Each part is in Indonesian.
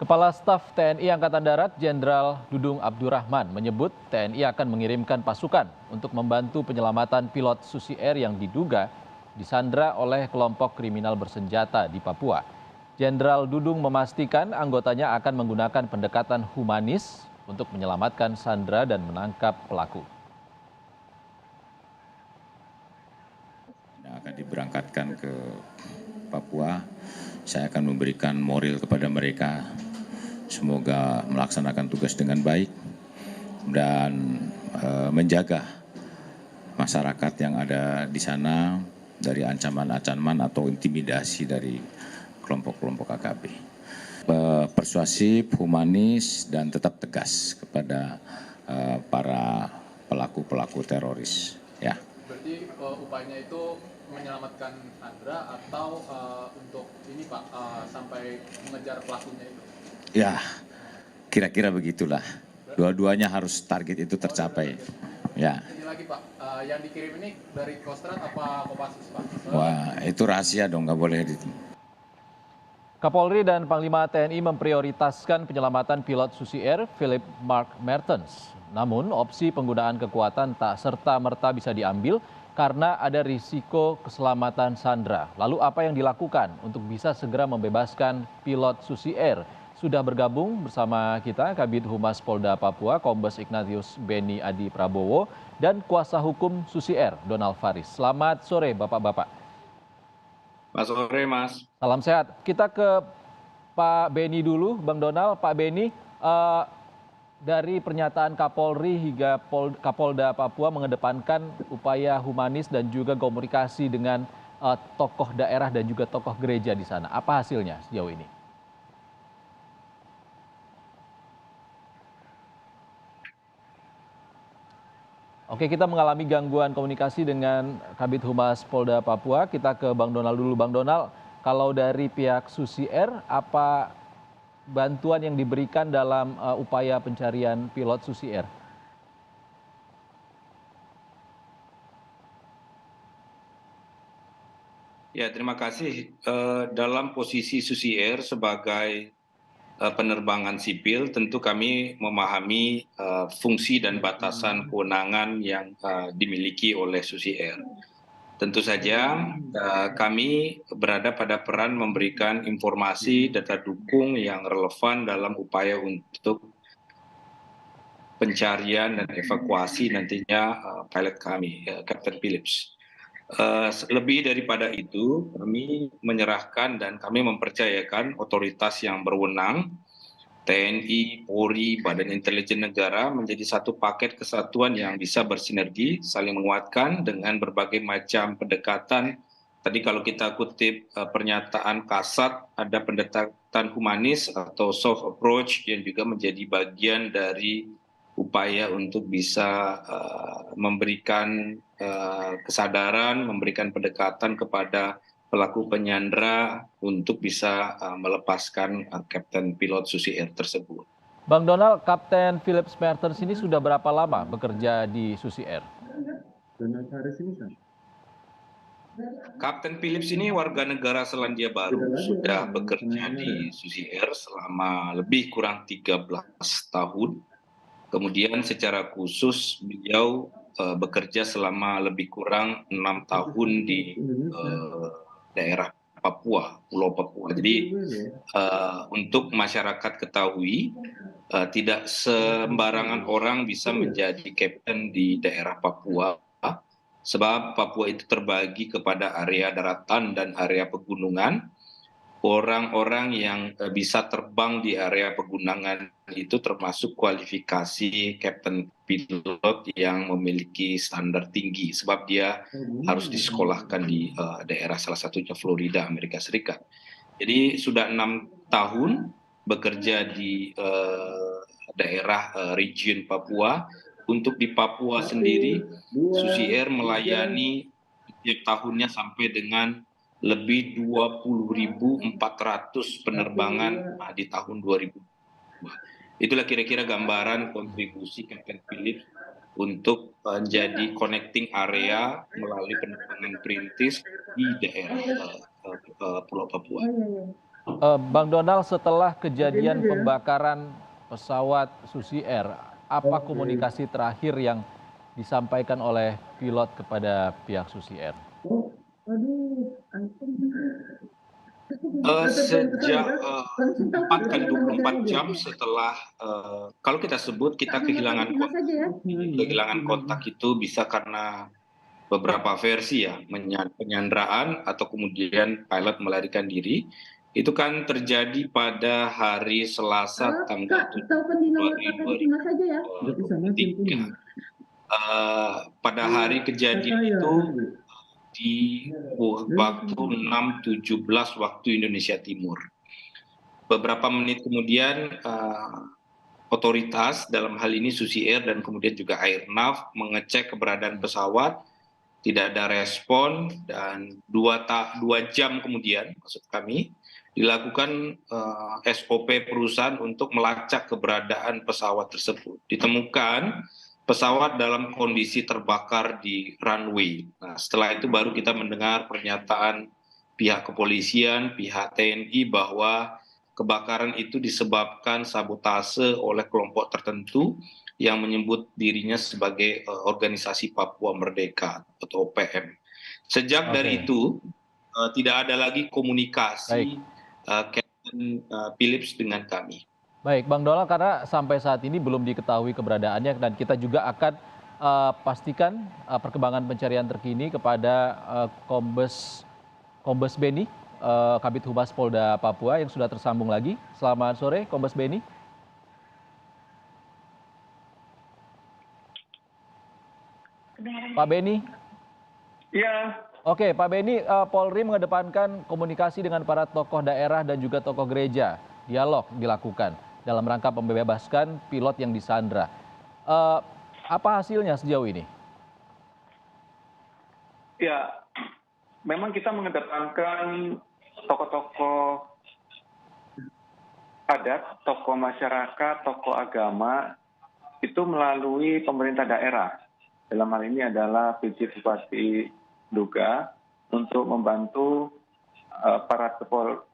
Kepala Staf TNI Angkatan Darat Jenderal Dudung Abdurrahman menyebut TNI akan mengirimkan pasukan untuk membantu penyelamatan pilot Susi Air yang diduga disandra oleh kelompok kriminal bersenjata di Papua. Jenderal Dudung memastikan anggotanya akan menggunakan pendekatan humanis untuk menyelamatkan sandra dan menangkap pelaku. Akan diberangkatkan ke Papua, saya akan memberikan moral kepada mereka. Semoga melaksanakan tugas dengan baik dan menjaga masyarakat yang ada di sana dari ancaman-ancaman atau intimidasi dari kelompok-kelompok AKB. Persuasif, humanis, dan tetap tegas kepada para pelaku-pelaku teroris. Ya. Berarti upayanya itu menyelamatkan sandra atau untuk ini Pak sampai mengejar pelakunya itu? Ya, kira-kira begitulah. Dua-duanya harus target itu tercapai. Ya. Ini lagi Pak, yang dikirim ini dari Kostrad apa Kopassus Pak? Wah, itu rahasia dong, nggak boleh di. Kapolri dan Panglima TNI memprioritaskan penyelamatan pilot Susi Air Philip Mark Mertens. Namun, opsi penggunaan kekuatan tak serta-merta bisa diambil karena ada risiko keselamatan sandra. Lalu apa yang dilakukan untuk bisa segera membebaskan pilot Susi Air? Sudah bergabung bersama kita Kabid Humas Polda Papua, Kombes Ignatius Beni Adi Prabowo, dan kuasa hukum Susi Air, Donald Faris. Selamat sore Bapak-Bapak. Selamat sore Mas. Salam sehat. Kita ke Pak Beni dulu, Bang Donald. Pak Beni, dari pernyataan Kapolri hingga Kapolda Papua mengedepankan upaya humanis dan juga komunikasi dengan tokoh daerah dan juga tokoh gereja di sana. Apa hasilnya sejauh ini? Oke, kita mengalami gangguan komunikasi dengan Kabid Humas Polda Papua. Kita ke Bang Donald dulu. Bang Donald, kalau dari pihak Susi Air, apa bantuan yang diberikan dalam upaya pencarian pilot Susi Air? Ya, terima kasih. Dalam posisi Susi Air sebagai penerbangan sipil, tentu kami memahami fungsi dan batasan kewenangan yang dimiliki oleh Susi Air. Tentu saja kami berada pada peran memberikan informasi data dukung yang relevan dalam upaya untuk pencarian dan evakuasi nantinya pilot kami, Kapten Philips. Lebih daripada itu, kami menyerahkan dan kami mempercayakan otoritas yang berwenang, TNI, Polri, Badan Intelijen Negara menjadi satu paket kesatuan yang bisa bersinergi, saling menguatkan dengan berbagai macam pendekatan. Tadi kalau kita kutip pernyataan Kasat, ada pendekatan humanis atau soft approach yang juga menjadi bagian dari upaya untuk bisa memberikan kesadaran, memberikan pendekatan kepada pelaku penyandra untuk bisa melepaskan Kapten pilot Susi Air tersebut. Bang Donald, Kapten Philips Mertens ini sudah berapa lama bekerja di Susi Air? Kapten Philips ini warga negara Selandia Baru, sudah bekerja di Susi Air selama lebih kurang 13 tahun. Kemudian secara khusus beliau bekerja selama lebih kurang 6 tahun di daerah Papua, Pulau Papua. Jadi untuk masyarakat ketahui, tidak sembarangan orang bisa menjadi kapten di daerah Papua, sebab Papua itu terbagi kepada area daratan dan area pegunungan. Orang-orang yang bisa terbang di area pegunungan itu termasuk kualifikasi kapten pilot yang memiliki standar tinggi, sebab dia harus disekolahkan di daerah salah satunya Florida, Amerika Serikat. Jadi sudah 6 tahun bekerja di daerah region Papua. Untuk di Papua sendiri, Susi Air melayani setiap tahunnya sampai dengan lebih 20.400 penerbangan di tahun 2002. Itulah kira-kira gambaran kontribusi Kapten Philips untuk menjadi connecting area melalui penerbangan perintis di daerah Pulau Papua. Bang Donald, setelah kejadian pembakaran pesawat Susi Air, apa komunikasi terakhir yang disampaikan oleh pilot kepada pihak Susi Air? Sejak 4 kali 24 jam setelah, kalau kita sebut kita kehilangan kontak itu bisa karena beberapa versi ya, penyanderaan atau kemudian pilot melarikan diri. Itu kan terjadi pada hari Selasa tanggal 7 Februari 2023. Pada hari kejadian itu di waktu 6.17 waktu Indonesia Timur. Beberapa menit kemudian otoritas dalam hal ini Susi Air dan kemudian juga Airnav mengecek keberadaan pesawat, tidak ada respon, dan 2 jam kemudian maksud kami dilakukan SOP perusahaan untuk melacak keberadaan pesawat tersebut. Ditemukan pesawat dalam kondisi terbakar di runway. Nah, setelah itu baru kita mendengar pernyataan pihak kepolisian, pihak TNI bahwa kebakaran itu disebabkan sabotase oleh kelompok tertentu yang menyebut dirinya sebagai organisasi Papua Merdeka atau OPM. Sejak dari itu tidak ada lagi komunikasi Captain Philips dengan kami. Baik, Bang Donald, karena sampai saat ini belum diketahui keberadaannya dan kita juga akan pastikan perkembangan pencarian terkini kepada Kombes Beni, Kabid Humas Polda Papua yang sudah tersambung lagi. Selamat sore, Kombes Beni. Pak Beni. Iya. Oke, Pak Beni, Polri mengedepankan komunikasi dengan para tokoh daerah dan juga tokoh gereja. Dialog dilakukan dalam rangka membebaskan pilot yang disandra. Apa hasilnya sejauh ini? Ya, memang kita mengedepankan tokoh-tokoh adat, tokoh masyarakat, tokoh agama itu melalui pemerintah daerah. Dalam hal ini adalah PJ Bupati Nduga untuk membantu para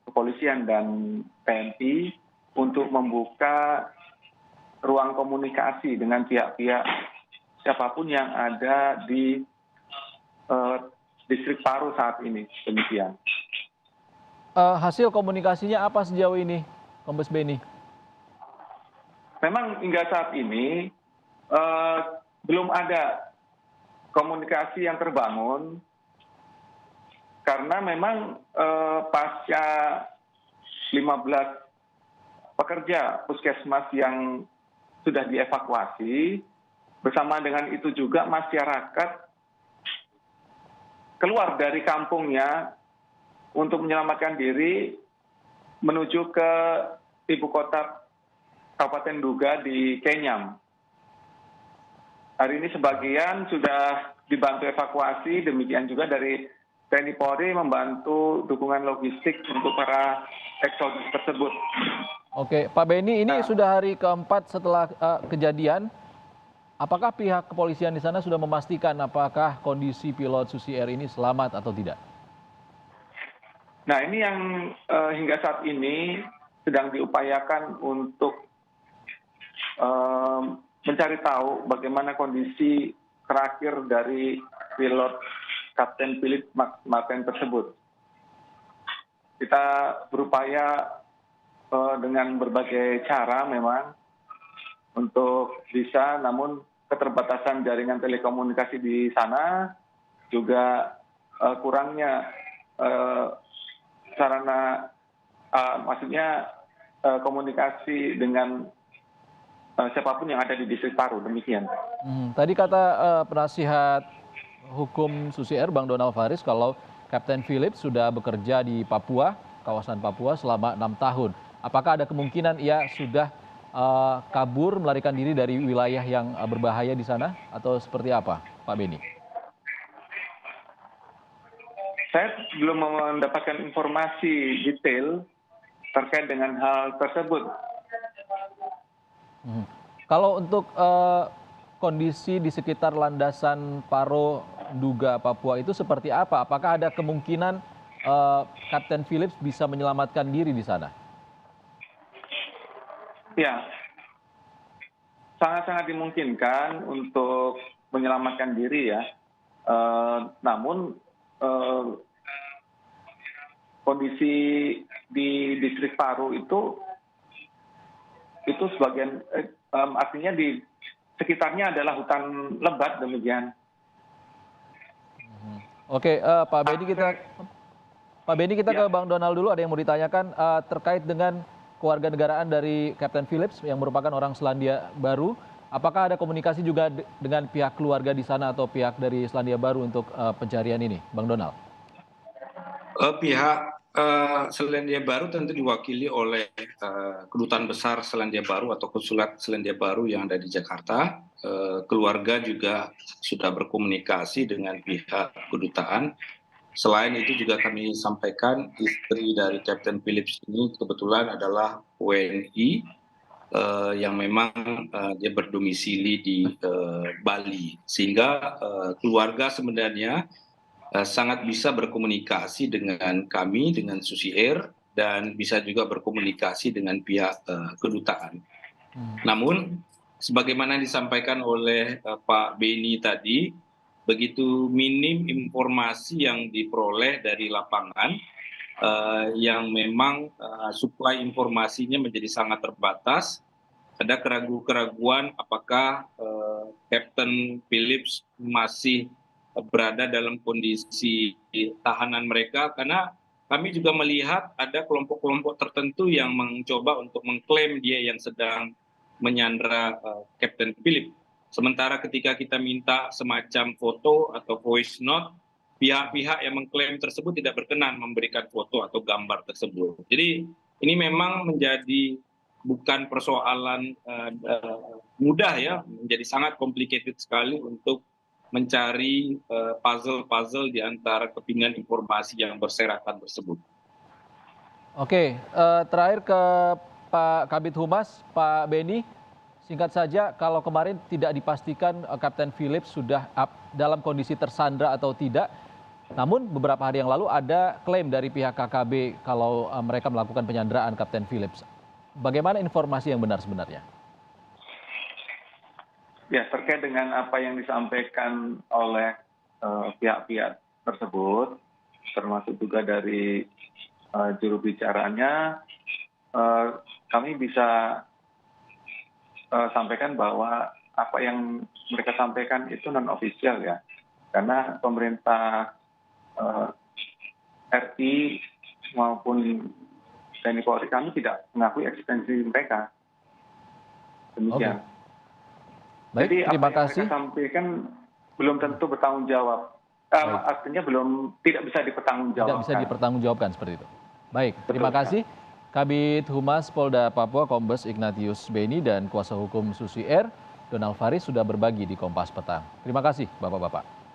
kepolisian dan TNI untuk membuka ruang komunikasi dengan pihak-pihak siapapun yang ada di distrik Paru saat ini. Demikian. Hasil komunikasinya apa sejauh ini, Kombes Beni? Memang hingga saat ini belum ada komunikasi yang terbangun karena memang pasca 15 pekerja puskesmas yang sudah dievakuasi, bersama dengan itu juga masyarakat keluar dari kampungnya untuk menyelamatkan diri menuju ke ibu kota Kabupaten Nduga di Kenyam. Hari ini sebagian sudah dibantu evakuasi, demikian juga dari TNI Polri membantu dukungan logistik untuk para eksodus tersebut. Oke, Pak Beni, ini sudah hari keempat setelah kejadian. Apakah pihak kepolisian di sana sudah memastikan apakah kondisi pilot Susi Air ini selamat atau tidak? Nah, ini yang hingga saat ini sedang diupayakan untuk mencari tahu bagaimana kondisi terakhir dari pilot Kapten Philip Martin tersebut. Kita berupaya dengan berbagai cara memang untuk bisa, namun keterbatasan jaringan telekomunikasi di sana juga kurangnya sarana, maksudnya komunikasi dengan siapapun yang ada di distrik Paru, demikian. Tadi kata penasihat hukum Susi Air, Bang Donald Faris, kalau Kapten Philips sudah bekerja di Papua, kawasan Papua selama 6 tahun. Apakah ada kemungkinan ia sudah kabur, melarikan diri dari wilayah yang berbahaya di sana, atau seperti apa, Pak Beni? Saya belum mendapatkan informasi detail terkait dengan hal tersebut. Kalau untuk kondisi di sekitar landasan Paro, Nduga, Papua itu seperti apa? Apakah ada kemungkinan Kapten Philips bisa menyelamatkan diri di sana? Ya, sangat-sangat dimungkinkan untuk menyelamatkan diri ya. Namun kondisi di distrik Paru itu sebagian artinya di sekitarnya adalah hutan lebat demikian. Oke, Pak Benny kita ke Bang Donald dulu. Ada yang mau ditanyakan terkait dengan kewarganegaraan dari Kapten Philips yang merupakan orang Selandia Baru. Apakah ada komunikasi juga dengan pihak keluarga di sana atau pihak dari Selandia Baru untuk pencarian ini, Bang Donald? Pihak Selandia Baru tentu diwakili oleh Kedutaan Besar Selandia Baru atau Konsulat Selandia Baru yang ada di Jakarta. Keluarga juga sudah berkomunikasi dengan pihak kedutaan. Selain itu juga kami sampaikan istri dari Kapten Philips ini kebetulan adalah WNI yang memang dia berdomisili di Bali, sehingga keluarga sebenarnya sangat bisa berkomunikasi dengan kami, dengan Susi Air, dan bisa juga berkomunikasi dengan pihak kedutaan. Namun, sebagaimana disampaikan oleh Pak Benny tadi, begitu minim informasi yang diperoleh dari lapangan, yang memang suplai informasinya menjadi sangat terbatas. Ada keraguan apakah Kapten Philips masih berada dalam kondisi tahanan mereka, karena kami juga melihat ada kelompok-kelompok tertentu yang mencoba untuk mengklaim dia yang sedang menyandra Kapten Philips. Sementara ketika kita minta semacam foto atau voice note, pihak-pihak yang mengklaim tersebut tidak berkenan memberikan foto atau gambar tersebut. Jadi ini memang menjadi bukan persoalan mudah ya, menjadi sangat complicated sekali untuk mencari puzzle-puzzle di antara kepingan informasi yang berserakan tersebut. Oke, terakhir ke Pak Kabid Humas, Pak Benny, singkat saja, kalau kemarin tidak dipastikan Kapten Philips sudah dalam kondisi tersandra atau tidak, namun beberapa hari yang lalu ada klaim dari pihak KKB kalau mereka melakukan penyanderaan Kapten Philips. Bagaimana informasi yang benar sebenarnya? Ya, terkait dengan apa yang disampaikan oleh pihak-pihak tersebut, termasuk juga dari juru bicaranya, kami bisa sampaikan bahwa apa yang mereka sampaikan itu non-official ya, karena pemerintah RI maupun TNI Polri kami tidak mengakui eksistensi mereka. Demikian. Oke. Baik, jadi terima apa yang kasih. mereka sampaikan belum tentu bertanggung jawab. Artinya tidak bisa dipertanggungjawabkan. Tidak bisa dipertanggungjawabkan seperti itu. Baik, terima Betul, kasih. Kabid Humas Polda Papua Kombes Ignatius Beni dan kuasa hukum Susi Air Donald Faris sudah berbagi di Kompas Petang. Terima kasih Bapak-Bapak.